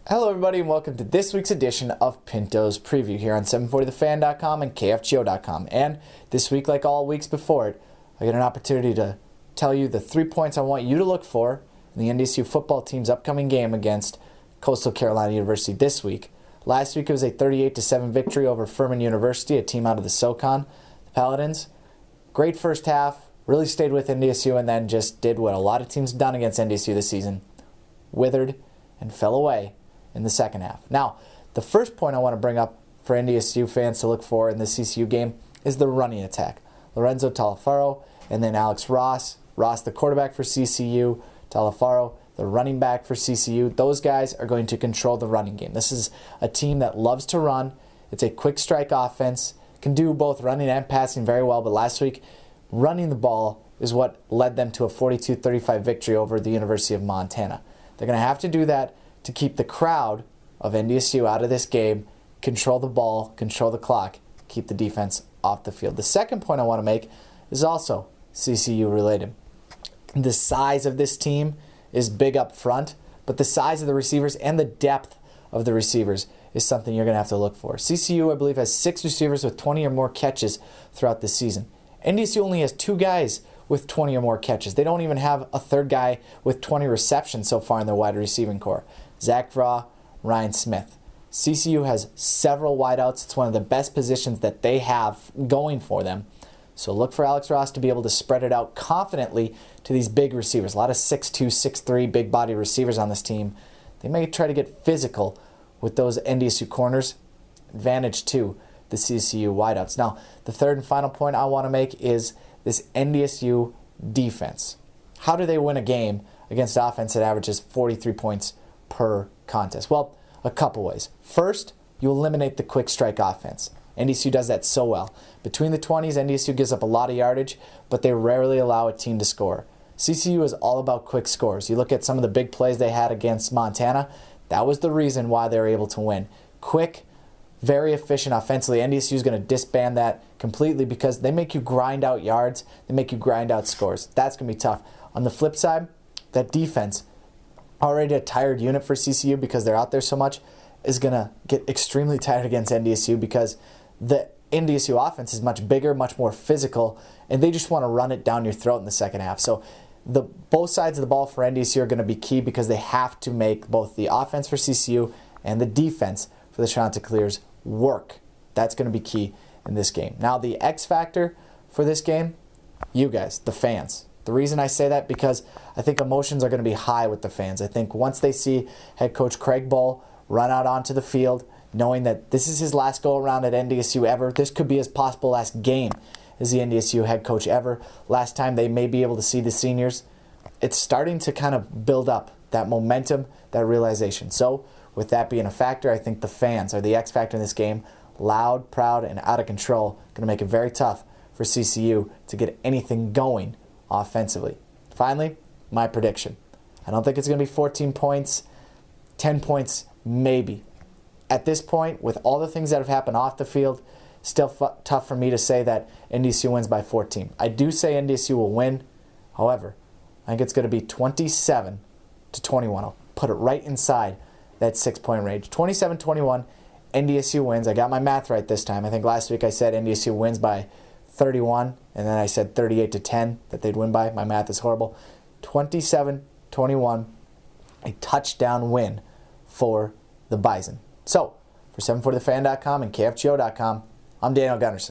Hello everybody and welcome to this week's edition of Pinto's Preview here on 740thefan.com and kfgo.com. And this week, like all weeks before it, I get an opportunity to tell you the 3 points I want you to look for in the NDSU football team's upcoming game against Coastal Carolina University this week. Last week it was a 38-7 victory over Furman University, a team out of the SoCon. The Paladins, great first half, really stayed with NDSU and then just did what a lot of teams have done against NDSU this season, withered and fell away in the second half. Now, the first point I want to bring up for NDSU fans to look for in the CCU game is the running attack. Lorenzo Talafaro and then Alex Ross. Ross, the quarterback for CCU. Talafaro, the running back for CCU. Those guys are going to control the running game. This is a team that loves to run. It's a quick strike offense. Can do both running and passing very well, but last week, running the ball is what led them to a 42-35 victory over the University of Montana. They're going to have to do that to keep the crowd of NDSU out of this game, control the ball, control the clock, keep the defense off the field. The second point I want to make is also CCU related. The size of this team is big up front, but the size of the receivers and the depth of the receivers is something you're going to have to look for. CCU, I believe, has 6 receivers with 20 or more catches throughout the season. NDSU only has 2 guys with 20 or more catches. They don't even have a third guy with 20 receptions so far in their wide receiving core. Zach Vraw, Ryan Smith. CCU has several wideouts. It's one of the best positions that they have going for them. So look for Alex Ross to be able to spread it out confidently to these big receivers. A lot of 6'2", 6'3", big body receivers on this team. They may try to get physical with those NDSU corners. Advantage to the CCU wideouts. Now, the third and final point I want to make is this NDSU defense. How do they win a game against offense that averages 43 points per contest? Well, a couple ways. First, you eliminate the quick strike offense. NDSU does that so well. Between the 20s, NDSU gives up a lot of yardage, but they rarely allow a team to score. CCU is all about quick scores. You look at some of the big plays they had against Montana, that was the reason why they were able to win. Quick, very efficient offensively. NDSU is going to disband that completely because they make you grind out yards, they make you grind out scores. That's going to be tough. On the flip side, that defense, already a tired unit for CCU because they're out there so much, is going to get extremely tired against NDSU because the NDSU offense is much bigger, much more physical, and they just want to run it down your throat in the second half. So both sides of the ball for NDSU are going to be key because they have to make both the offense for CCU and the defense for the Chanticleers work. That's going to be key in this game. Now, the X factor for this game, you guys, the fans. The reason I say that because I think emotions are going to be high with the fans. I think once they see head coach Craig Bull run out onto the field, knowing that this is his last go-around at NDSU ever, this could be his possible last game as the NDSU head coach ever. Last time they may be able to see the seniors. It's starting to kind of build up that momentum, that realization. So with that being a factor, I think the fans are the X factor in this game. Loud, proud, and out of control. Going to make it very tough for CCU to get anything going offensively. Finally, my prediction. I don't think it's going to be 14 points, 10 points, maybe. At this point, with all the things that have happened off the field, still tough for me to say that NDSU wins by 14. I do say NDSU will win. However, I think it's going to be 27-21. I'll put it right inside that 6-point range. 27-21, NDSU wins. I got my math right this time. I think last week I said NDSU wins by 31, and then I said 38-10 that they'd win by. My math is horrible. 27-21, a touchdown win for the Bison. So, for 740thefan.com and kfgo.com, I'm Daniel Gunderson.